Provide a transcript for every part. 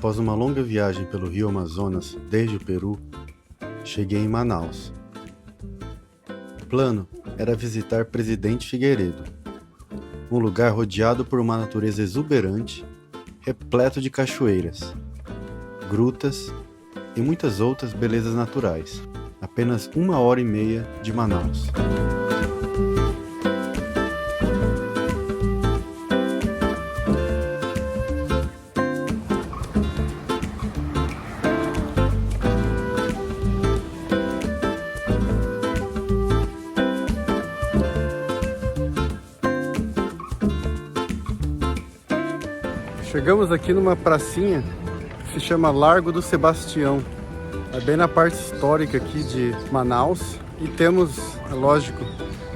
Após uma longa viagem pelo rio Amazonas, desde o Peru, cheguei em Manaus. O plano era visitar Presidente Figueiredo, um lugar rodeado por uma natureza exuberante, repleto de cachoeiras, grutas e muitas outras belezas naturais, apenas 1h30 de Manaus. Chegamos aqui numa pracinha que se chama Largo do Sebastião. É bem na parte histórica aqui de Manaus. E temos, é lógico,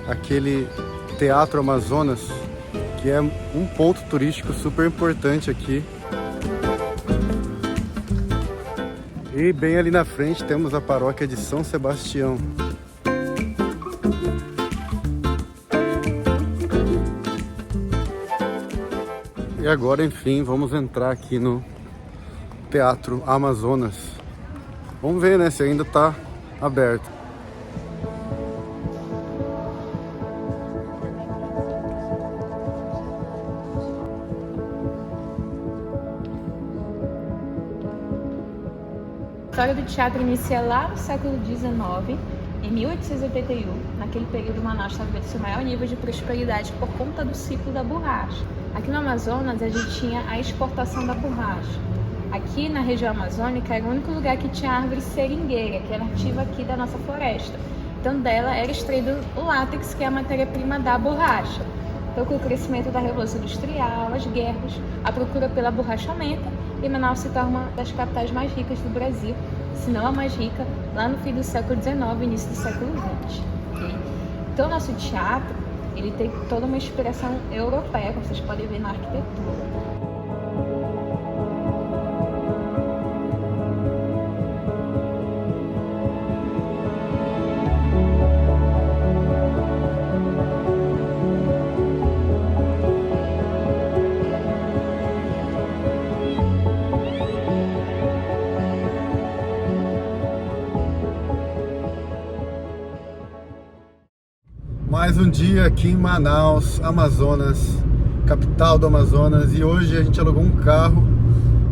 aquele Teatro Amazonas, que é um ponto turístico super importante aqui. E bem ali na frente temos a paróquia de São Sebastião. E agora, enfim, vamos entrar aqui no Teatro Amazonas. Vamos ver, né, se ainda está aberto. A história do teatro inicia lá no século XIX, em 1881. Naquele período, Manaus estava vivendo seu maior nível de prosperidade por conta do ciclo da borracha. Aqui no Amazonas, a gente tinha a exportação da borracha. Aqui na região amazônica era o único lugar que tinha árvore seringueira, que é nativa aqui da nossa floresta. Então dela era extraído o látex, que é a matéria-prima da borracha. Então com o crescimento da Revolução Industrial, as guerras, a procura pela borracha aumenta e Manaus se torna uma das capitais mais ricas do Brasil, se não a mais rica, lá no fim do século XIX e início do século XX. Okay? Então o nosso teatro, ele tem toda uma inspiração europeia, como vocês podem ver na arquitetura. Mais um dia aqui em Manaus, Amazonas, capital do Amazonas, e hoje a gente alugou um carro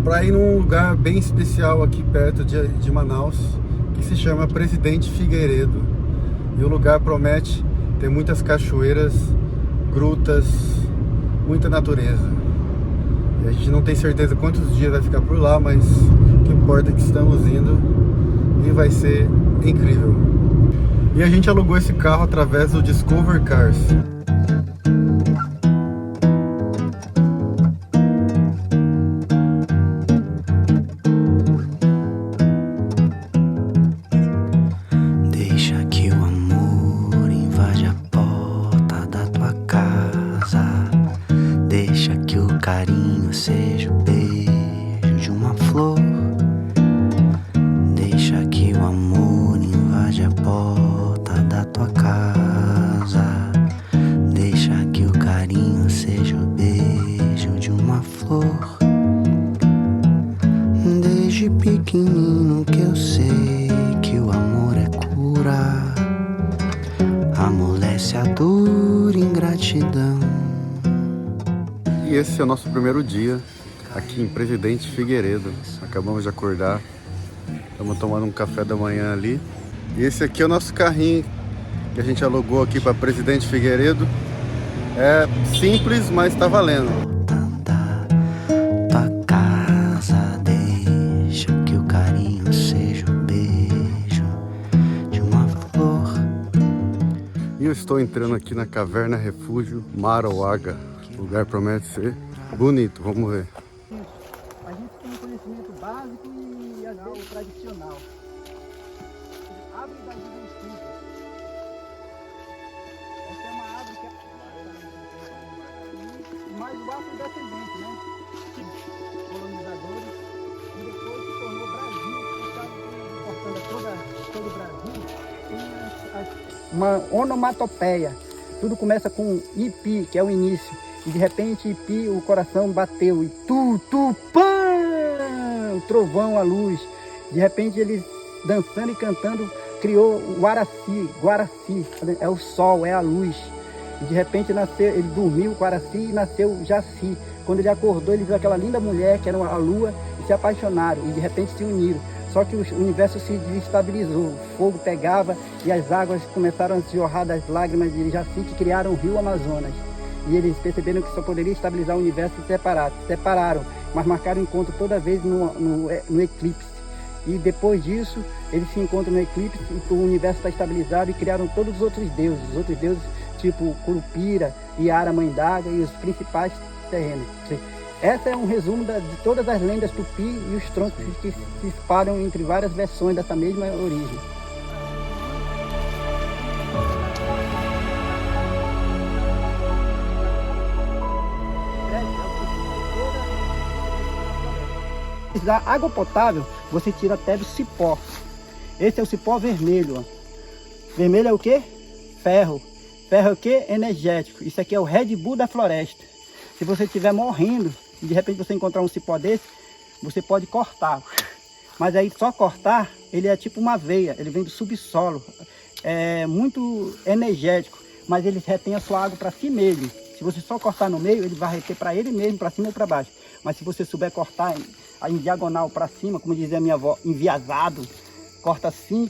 para ir num lugar bem especial aqui perto de Manaus, que se chama Presidente Figueiredo. E o lugar promete ter muitas cachoeiras, grutas, muita natureza. E a gente não tem certeza quantos dias vai ficar por lá, mas o que importa é que estamos indo e vai ser incrível. E a gente alugou esse carro através do Discover Cars. Deixa que o amor invade a porta da tua casa. Deixa que o carinho seja o beijo de uma flor. Deixa que o amor invade a porta da tua casa. Deixa que o carinho seja o beijo de uma flor. Desde pequenino que eu sei que o amor é cura, amolece a dor e ingratidão. E esse é o nosso primeiro dia aqui em Presidente Figueiredo. Acabamos de acordar, estamos tomando um café da manhã ali. E esse aqui é o nosso carrinho que a gente alugou aqui para Presidente Figueiredo. É simples, mas está valendo. Tua casa, deixa que o carinho seja o beijo de uma flor. E eu estou entrando aqui na Caverna Refúgio Marauaga. O lugar promete ser bonito, vamos ver. A gente tem um conhecimento básico e às vezes tradicional. Árvore da juventude. Essa é uma árvore que é mais o afrodescendente, né? Colonizadores. E depois se tornou Brasil, portanto, todo o Brasil tem uma onomatopeia. Tudo começa com Ipi, que é o início. E de repente, Ipi, o coração bateu. E tu, pã! o trovão, a luz. De repente ele dançando e cantando criou o Guaraci, é o sol, é a luz. E de repente nasceu, ele dormiu com o Guaraci e nasceu o Jaci. Quando ele acordou, ele viu aquela linda mulher que era a lua e se apaixonaram e de repente se uniram. Só que o universo se desestabilizou, o fogo pegava e as águas começaram a se jorrar das lágrimas de Jaci, que criaram o rio Amazonas. E eles perceberam que só poderia estabilizar o universo se separaram, mas marcaram encontro toda vez no eclipse. E depois disso, eles se encontram no eclipse e o universo está estabilizado e criaram todos os outros deuses tipo Curupira, Iara, Mãe d'Água e os principais terrenos. Essa é um resumo de todas as lendas tupi e os troncos que se espalham entre várias versões dessa mesma origem. Da água potável, você tira até do cipó. Esse é o cipó vermelho. Ó. Vermelho é o que? Ferro. Ferro é o que? Energético. Isso aqui é o Red Bull da floresta. Se você estiver morrendo e de repente você encontrar um cipó desse, você pode cortar. Mas aí só cortar, ele é tipo uma veia, ele vem do subsolo. É muito energético, mas ele retém a sua água para si mesmo. Se você só cortar no meio, ele vai reter para ele mesmo, para cima ou para baixo. Mas se você souber cortar em diagonal para cima, como dizia a minha avó, enviesado, corta assim,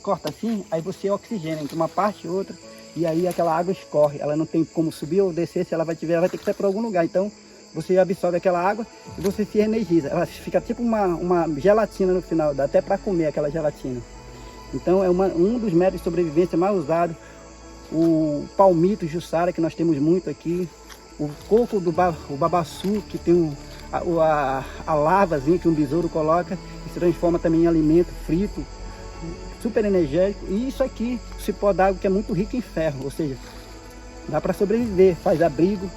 aí você oxigena entre uma parte e outra, e aí aquela água escorre. Ela não tem como subir ou descer, se ela vai ter que sair para algum lugar. Então você absorve aquela água e você se energiza. Ela fica tipo uma gelatina no final, dá até para comer aquela gelatina. Então é um dos métodos de sobrevivência mais usados. O palmito jussara, que nós temos muito aqui, o coco do babaçu, que tem a lavazinha que um besouro coloca, que se transforma também em alimento frito, super energético. E isso aqui, o cipó d'água, que é muito rico em ferro, ou seja, dá para sobreviver, faz abrigo,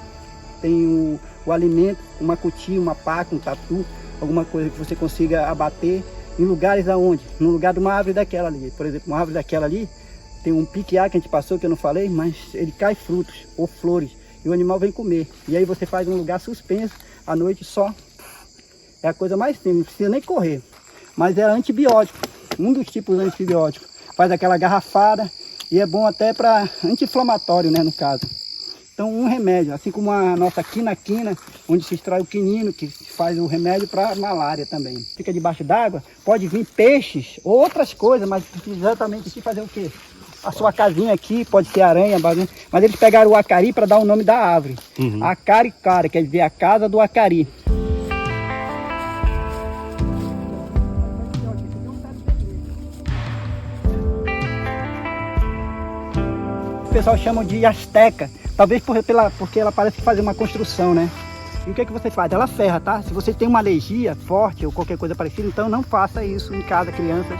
tem o alimento, uma cutia, uma paca, um tatu, alguma coisa que você consiga abater em lugares aonde? No lugar de uma árvore daquela ali, por exemplo, uma árvore daquela ali, tem um piquiá que a gente passou, que eu não falei, mas ele cai frutos ou flores e o animal vem comer. E aí você faz um lugar suspenso, à noite só. É a coisa mais simples, não precisa nem correr. Mas é antibiótico, um dos tipos de antibiótico. Faz aquela garrafada e é bom até para anti-inflamatório, né, no caso. Então um remédio, assim como a nossa quina, onde se extrai o quinino, que faz o remédio para malária também. Fica debaixo d'água, pode vir peixes ou outras coisas, mas exatamente aqui fazer o quê? A sua casinha aqui, pode ser aranha, bagunça, mas eles pegaram o acari para dar o nome da árvore. Acaricari, quer dizer a casa do acari. O pessoal chama de asteca, talvez porque ela parece fazer uma construção, né? E o que você faz? Ela ferra, tá? Se você tem uma alergia forte ou qualquer coisa parecida, então não faça isso em casa, crianças.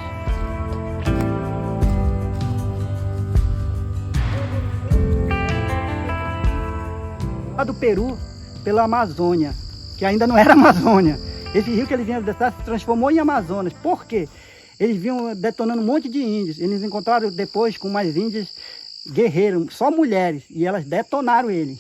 Do Peru pela Amazônia, que ainda não era Amazônia. Esse rio que eles vinham descer se transformou em Amazonas. Por quê? Eles vinham detonando um monte de índios. Eles encontraram depois com umas índias guerreiras, só mulheres, e elas detonaram eles,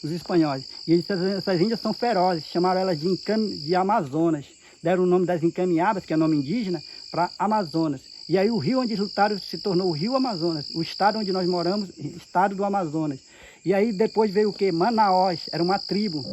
os espanhóis. E essas índias são ferozes, chamaram elas de Amazonas. Deram o nome das encaminhadas, que é nome indígena, para Amazonas. E aí o rio onde eles lutaram se tornou o Rio Amazonas. O estado onde nós moramos, estado do Amazonas. E aí depois veio o que? Manaus, era uma tribo.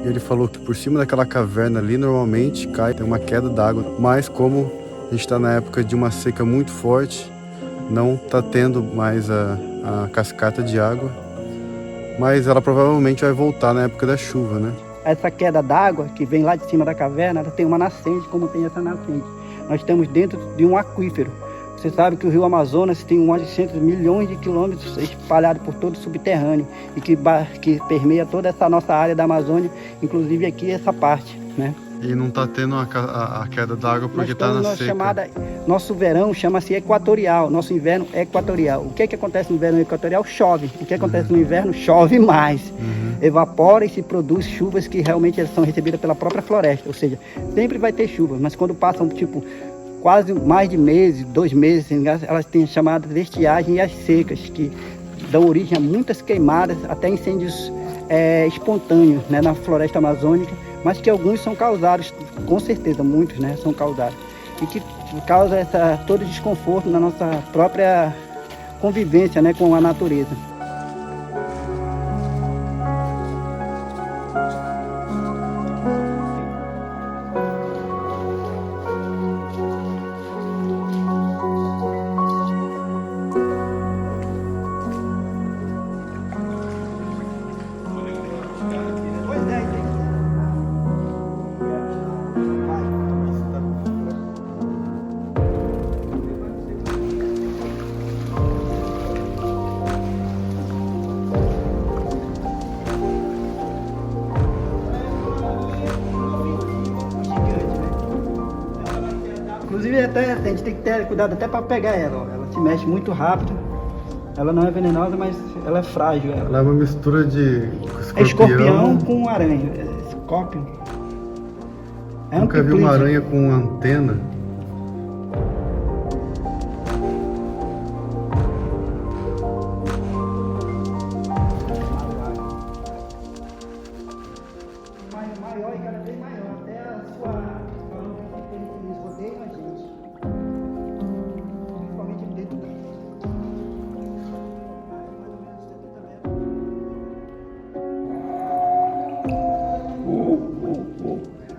Ele falou que por cima daquela caverna ali normalmente tem uma queda d'água, mas como a gente está na época de uma seca muito forte, não está tendo mais a cascata de água, mas ela provavelmente vai voltar na época da chuva, né? Essa queda d'água que vem lá de cima da caverna, ela tem uma nascente, como tem essa nascente. Nós estamos dentro de um aquífero. Você sabe que o rio Amazonas tem mais de 100 milhões de quilômetros espalhados por todo o subterrâneo e que permeia toda essa nossa área da Amazônia, inclusive aqui essa parte, né? E não está tendo a queda d'água porque está na seca. Nosso verão chama-se equatorial, nosso inverno é equatorial. O que acontece no verão equatorial? Chove. O que acontece no inverno? Chove mais. evapora e se produz chuvas que realmente são recebidas pela própria floresta. Ou seja, sempre vai ter chuva, mas quando passam tipo quase mais de meses, 2 meses, elas têm chamadas de estiagem e as secas, que dão origem a muitas queimadas, até incêndios espontâneos, né, na floresta amazônica, mas que alguns são causados, com certeza, muitos, né, são causados, e que causa todo desconforto na nossa própria convivência, né, com a natureza. Inclusive até, a gente tem que ter cuidado até para pegar ela, ó. Ela se mexe muito rápido. Ela não é venenosa, mas ela é frágil. Ela é uma mistura de escorpião com aranha. Escorpião. Nunca vi uma aranha com antena. Maior e cada vez maior, até a sua eles rodeiam a gente, principalmente dentro da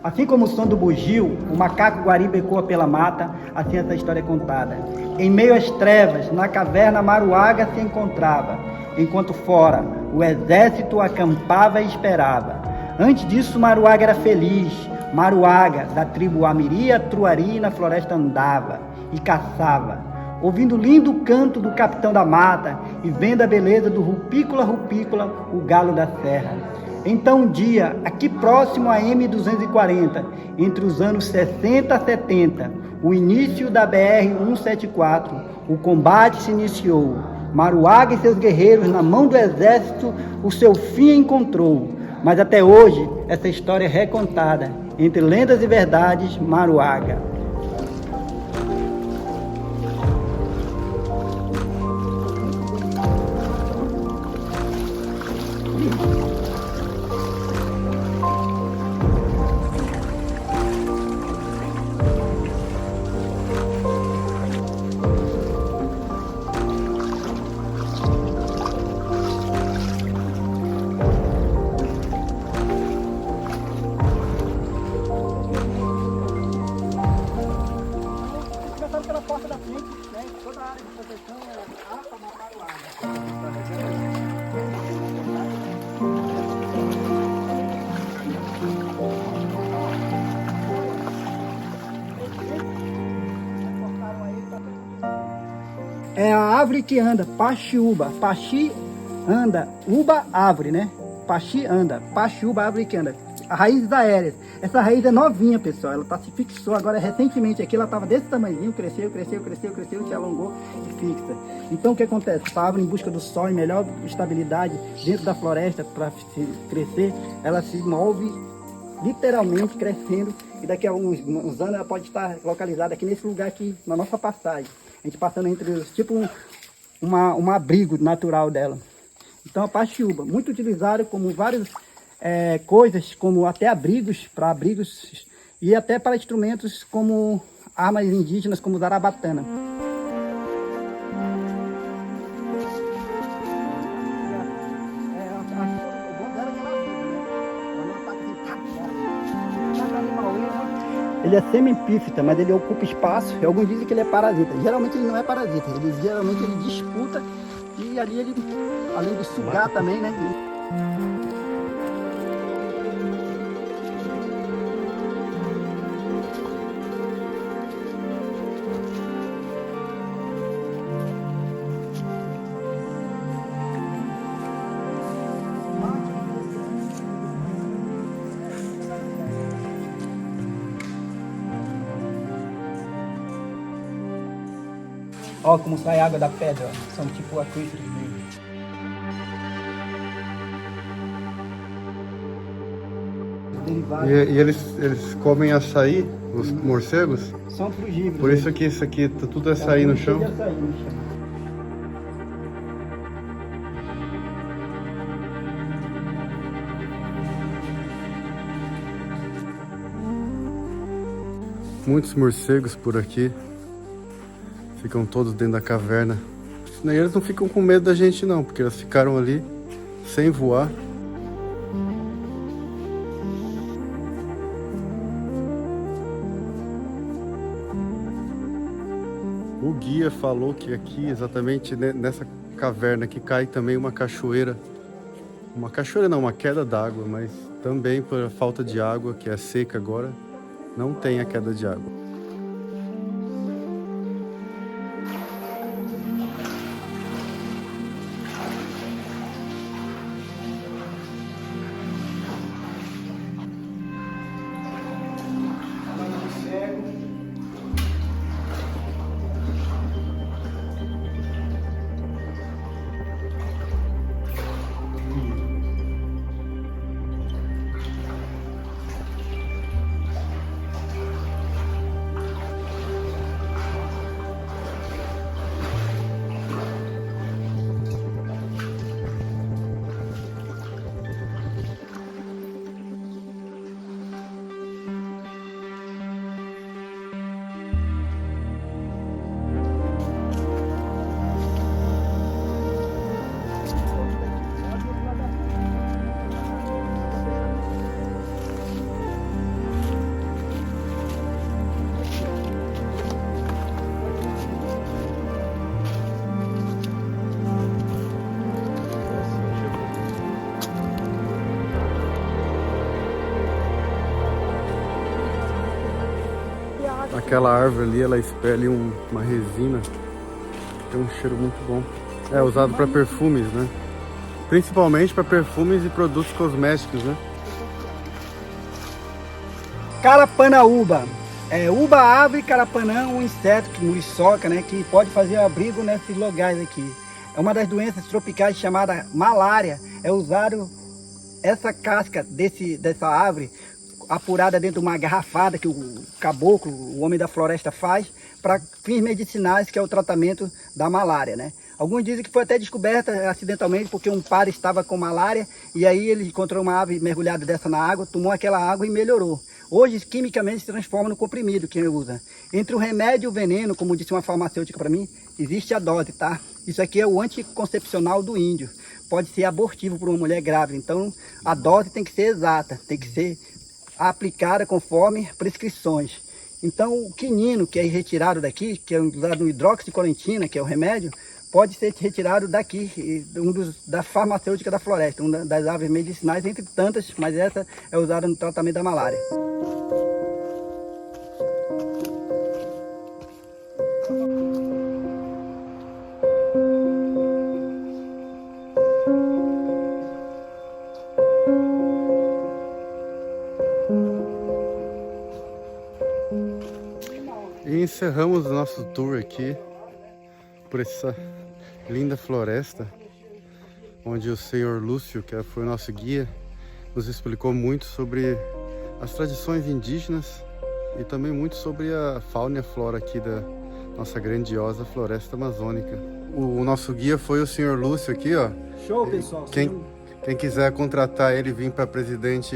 Assim como o som do bugio, o macaco guariba ecoa pela mata, assim essa história é contada. Em meio às trevas, na caverna Maruaga se encontrava, enquanto fora o exército acampava e esperava. Antes disso, Maruaga era feliz. Maruaga, da tribo Amiria, Truari, na floresta andava e caçava, ouvindo o lindo canto do capitão da mata e vendo a beleza do rupícola, rupícola, o galo da serra. Então um dia, aqui próximo a M240, entre os anos 60 a 70, o início da BR-174, o combate se iniciou. Maruaga e seus guerreiros, na mão do exército, o seu fim encontrou. Mas até hoje, essa história é recontada, entre lendas e verdades, Maruaga. Pela porta da frente, né? Toda a área de proteção é APA Maruaga. É a árvore que anda, paxiúba. Paxi anda, uba árvore, né? Paxi anda, paxiúba árvore que anda. Raízes aéreas. Essa raiz é novinha, pessoal. Ela se fixou agora recentemente aqui. Ela estava desse tamanhozinho, cresceu, se alongou e fixa. Então o que acontece? A árvore, em busca do sol e melhor estabilidade dentro da floresta para se crescer, ela se move literalmente crescendo, e daqui a uns anos ela pode estar localizada aqui nesse lugar aqui, na nossa passagem. A gente passando entre os, tipo um abrigo natural dela. Então a paxiúba, muito utilizada como várias coisas, como até abrigos, para abrigos e até para instrumentos como armas indígenas, como zarabatana. Ele é semi-epífita, mas ele ocupa espaço, e alguns dizem que ele é parasita. Geralmente ele não é parasita, geralmente ele disputa, e ali ele, além de sugar também, né? Ó, como sai água da pedra, ó. São tipo aquíferos mesmo. derivados. E eles comem açaí, os morcegos? São frugívoros. Por isso que isso aqui tudo é açaí no chão? Açaí no chão. Muitos morcegos por aqui. Ficam todos dentro da caverna. E eles não ficam com medo da gente não, porque eles ficaram ali sem voar. O guia falou que aqui, exatamente nessa caverna, que cai também uma cachoeira. Uma cachoeira não, uma queda d'água, mas também por falta de água, que é seca agora, não tem a queda de água. Aquela árvore ali, ela expele uma resina que tem um cheiro muito bom. É usado para perfumes, né? Principalmente para perfumes e produtos cosméticos, né? Carapanaúba. Uba, árvore, carapanã, um inseto, muriçoca, né? Que pode fazer abrigo nesses lugares aqui. É uma das doenças tropicais chamada malária. É usado essa casca dessa árvore apurada dentro de uma garrafada que o caboclo, o homem da floresta faz para fins medicinais, que é o tratamento da malária, né? Alguns dizem que foi até descoberta acidentalmente porque um padre estava com malária e aí ele encontrou uma ave mergulhada dessa na água, tomou aquela água e melhorou. Hoje, quimicamente, se transforma no comprimido que ele usa. Entre o remédio e o veneno, como disse uma farmacêutica para mim, existe a dose, tá? Isso aqui é o anticoncepcional do índio. Pode ser abortivo para uma mulher grávida, então a dose tem que ser exata, tem que ser aplicada conforme prescrições. Então o quinino, que é retirado daqui, que é usado no hidroxicolentina, que é o remédio, pode ser retirado daqui, da farmacêutica da floresta, uma das árvores medicinais, entre tantas, mas essa é usada no tratamento da malária. E encerramos o nosso tour aqui por essa linda floresta, onde o senhor Lúcio, que foi o nosso guia, nos explicou muito sobre as tradições indígenas e também muito sobre a fauna e a flora aqui da nossa grandiosa floresta amazônica. O nosso guia foi o senhor Lúcio aqui, ó. Show, pessoal! Quem quiser contratar ele, vir para Presidente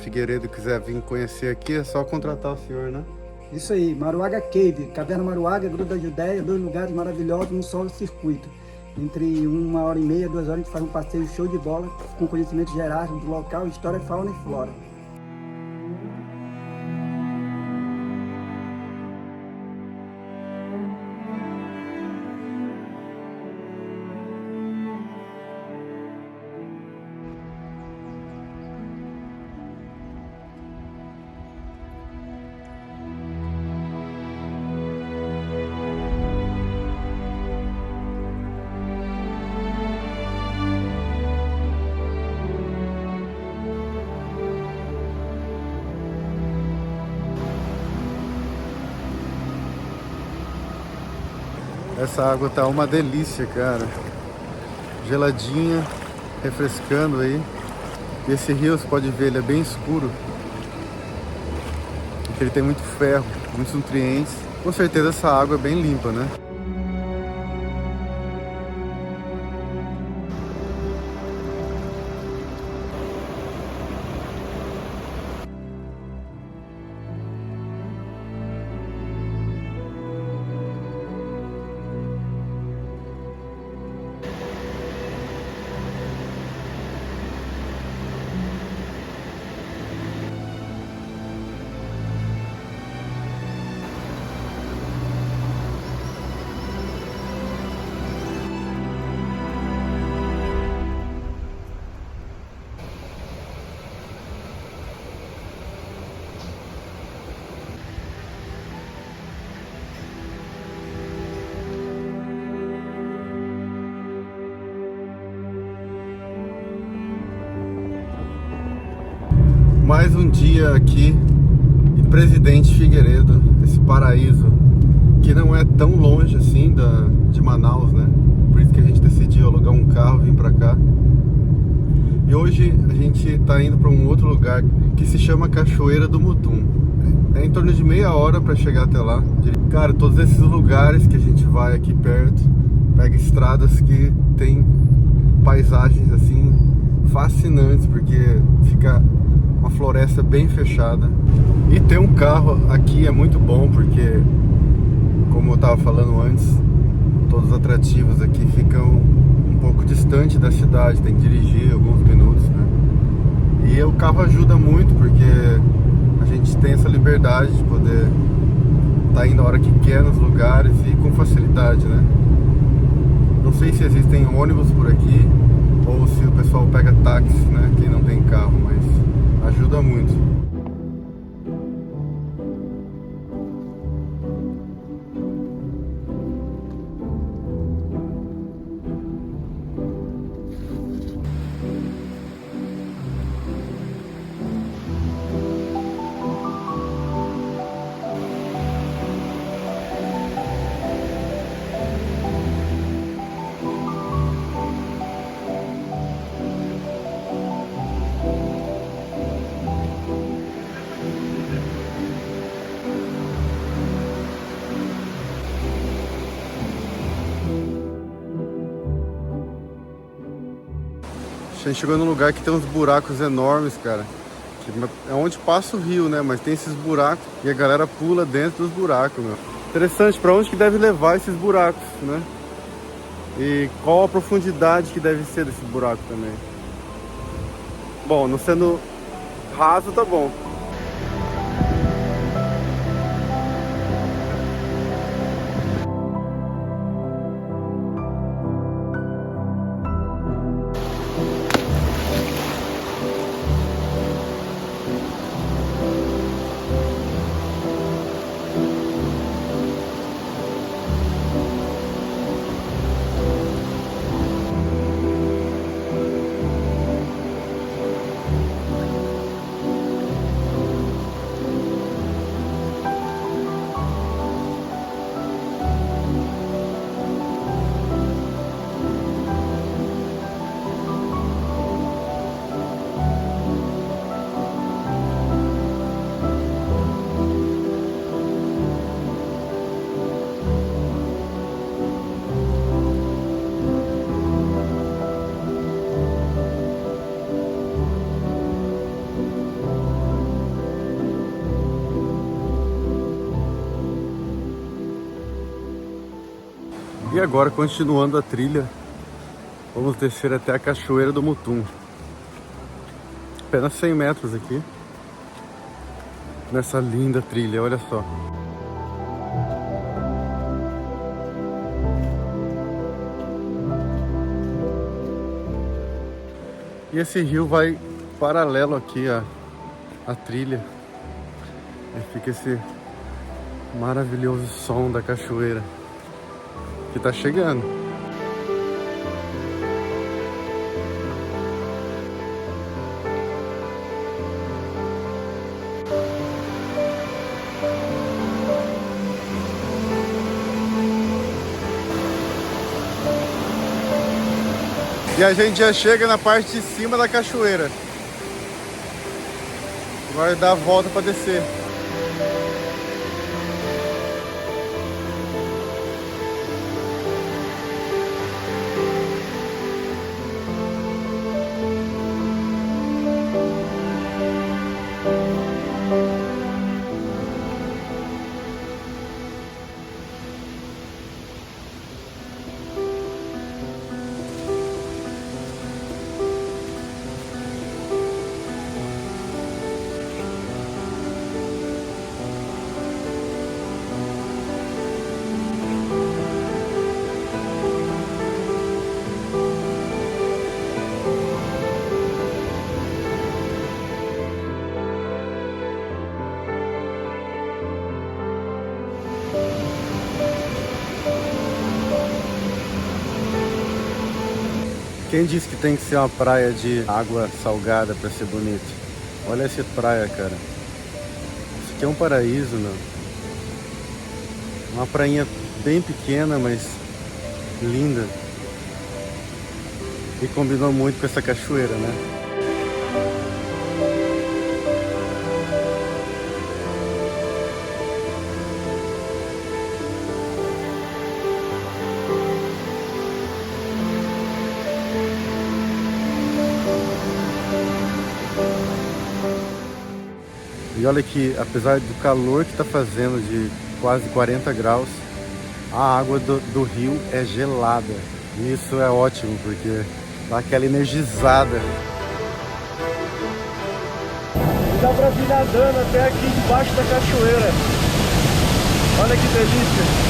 Figueiredo, quiser vir conhecer aqui, é só contratar o senhor, né? Isso aí, Maruaga Cave, Caverna Maruaga, Gruta da Judéia, 2 lugares maravilhosos num só circuito. Entre 1h30, 2 horas a gente faz um passeio show de bola, com conhecimentos gerais do local, história, fauna e flora. Essa água tá uma delícia, cara. Geladinha, refrescando aí. E esse rio, você pode ver, ele é bem escuro. que ele tem muito ferro, muitos nutrientes. Com certeza essa água é bem limpa, né? Mais um dia aqui em Presidente Figueiredo, esse paraíso que não é tão longe assim de Manaus, né? Por isso que a gente decidiu alugar um carro e vir pra cá. E hoje a gente tá indo para um outro lugar que se chama Cachoeira do Mutum. É em torno de meia hora para chegar até lá. Cara, todos esses lugares que a gente vai aqui perto, pega estradas que tem paisagens assim fascinantes, porque fica uma floresta bem fechada. E ter um carro aqui é muito bom, porque, como eu estava falando antes, todos os atrativos aqui ficam um pouco distante da cidade, tem que dirigir alguns minutos, né? E o carro ajuda muito, porque a gente tem essa liberdade de poder estar indo a hora que quer nos lugares e com facilidade, né? Não sei se existem ônibus por aqui ou se o pessoal pega táxi, né? Quem não tem carro, mas ajuda muito. A gente chegou num lugar que tem uns buracos enormes, cara. É onde passa o rio, né? Mas tem esses buracos e a galera pula dentro dos buracos, meu. Interessante, pra onde que deve levar esses buracos, né? E qual a profundidade que deve ser desse buraco também. Bom, não sendo raso, tá bom. E agora, continuando a trilha, vamos descer até a Cachoeira do Mutum. Apenas 100 metros aqui, nessa linda trilha, olha só. E esse rio vai paralelo aqui à trilha. E fica esse maravilhoso som da cachoeira que tá chegando. E a gente já chega na parte de cima da cachoeira. Vai dar a volta para descer. Quem disse que tem que ser uma praia de água salgada para ser bonito? Olha essa praia, cara. Isso aqui é um paraíso, meu. Uma prainha bem pequena, mas linda. E combinou muito com essa cachoeira, né? E olha que, apesar do calor que está fazendo de quase 40 graus, a água do rio é gelada. E isso é ótimo, porque dá aquela energizada. Dá pra vir nadando até aqui debaixo da cachoeira. Olha que delícia.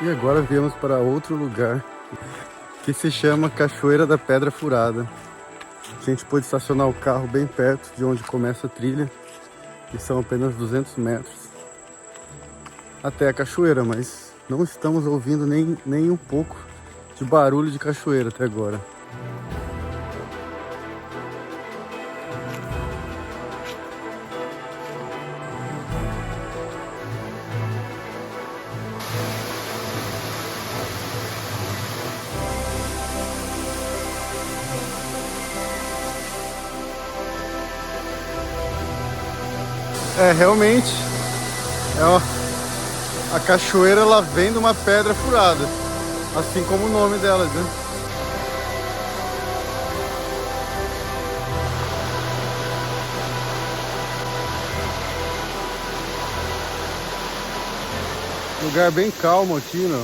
E agora viemos para outro lugar que se chama Cachoeira da Pedra Furada. A gente pôde estacionar o carro bem perto de onde começa a trilha, e são apenas 200 metros até a cachoeira, mas não estamos ouvindo nem um pouco de barulho de cachoeira até agora. Realmente, a cachoeira ela vem de uma pedra furada, assim como o nome dela, né? Lugar bem calmo aqui, meu.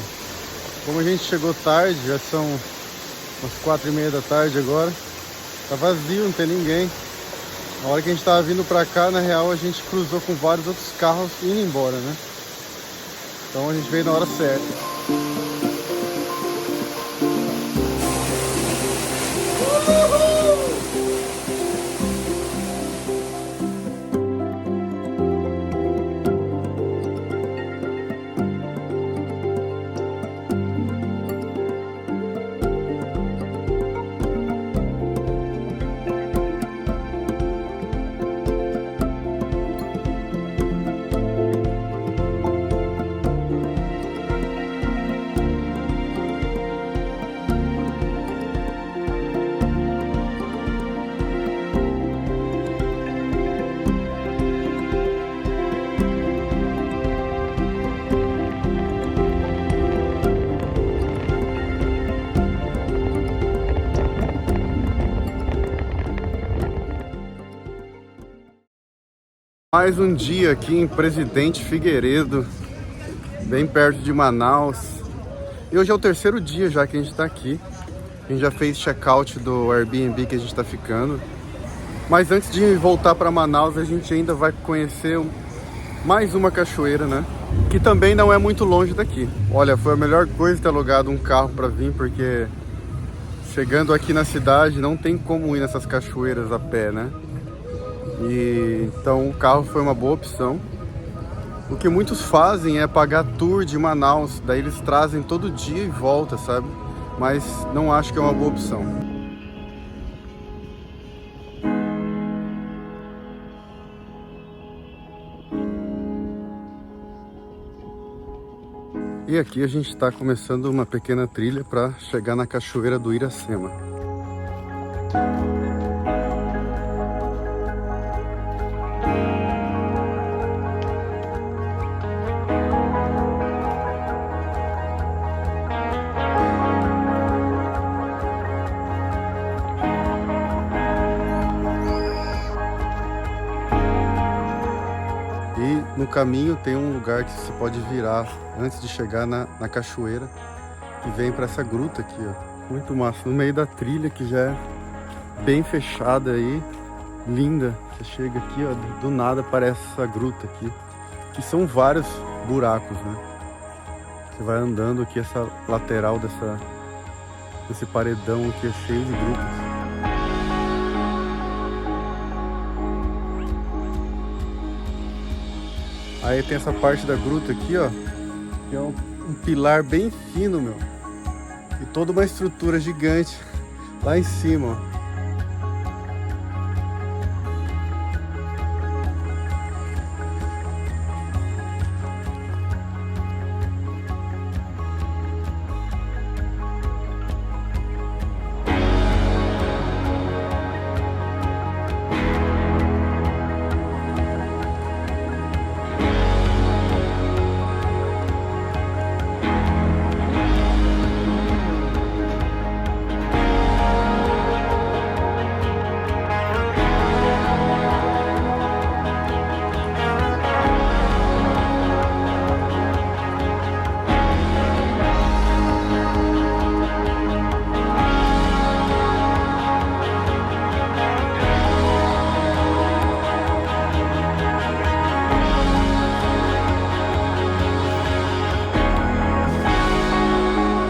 Como a gente chegou tarde, já são umas 4h30 da tarde agora, tá vazio, não tem ninguém. Na hora que a gente tava vindo pra cá, na real, a gente cruzou com vários outros carros indo embora, né? Então a gente veio na hora certa. Mais um dia aqui em Presidente Figueiredo, bem perto de Manaus. E hoje é o terceiro dia já que a gente está aqui. A gente já fez check-out do Airbnb que a gente está ficando. Mas antes de voltar para Manaus, a gente ainda vai conhecer mais uma cachoeira, né? Que também não é muito longe daqui. Olha, foi a melhor coisa ter alugado um carro para vir, porque chegando aqui na cidade não tem como ir nessas cachoeiras a pé, né? E então o carro foi uma boa opção. O que muitos fazem é pagar tour de Manaus, daí eles trazem todo dia e volta, sabe? Mas não acho que é uma boa opção. E aqui a gente está começando uma pequena trilha para chegar na cachoeira do Iracema. E no caminho tem um lugar que você pode virar antes de chegar na cachoeira, que vem para essa gruta aqui, ó. Muito massa, no meio da trilha, que já é bem fechada aí, linda. Você chega aqui, ó, do nada aparece essa gruta aqui, que são vários buracos, né? Você vai andando aqui, essa lateral desse paredão aqui é cheio de grutas. Aí tem essa parte da gruta aqui, ó, que é um pilar bem fino, meu. E toda uma estrutura gigante lá em cima, ó.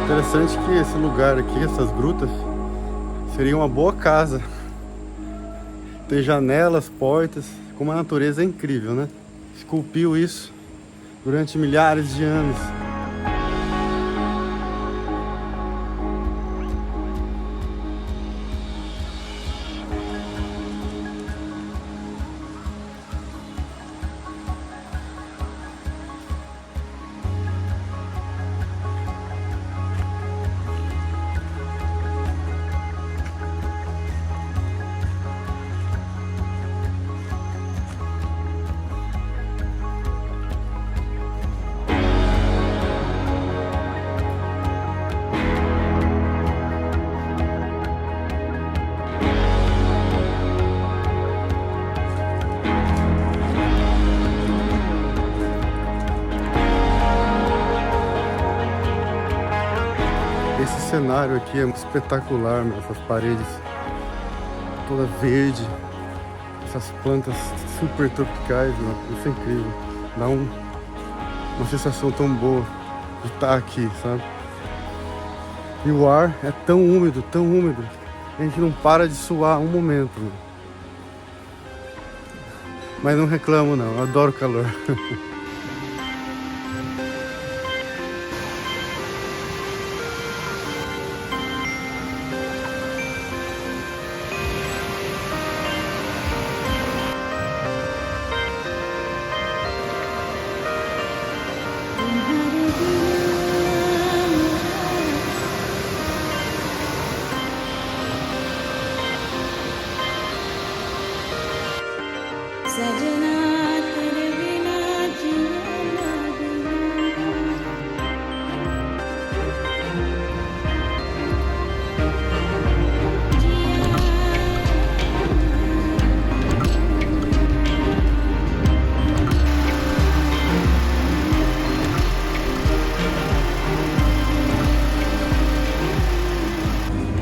Interessante que esse lugar aqui, essas grutas, seria uma boa casa. Tem janelas, portas, como a natureza é incrível, né? Esculpiu isso durante milhares de anos. Esse cenário aqui é espetacular, meu. Essas paredes toda verde, essas plantas super tropicais, meu. Isso é incrível. Dá uma sensação tão boa de estar aqui, sabe? E o ar é tão úmido, a gente não para de suar um momento, meu. Mas não reclamo não, eu adoro calor.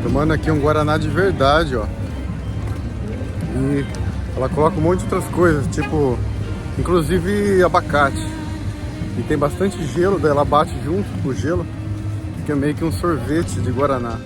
Tomando aqui um Guaraná de verdade, ó. E ela coloca um monte de outras coisas, tipo, inclusive abacate. E tem bastante gelo, daí ela bate junto com o gelo. Fica meio que um sorvete de Guaraná.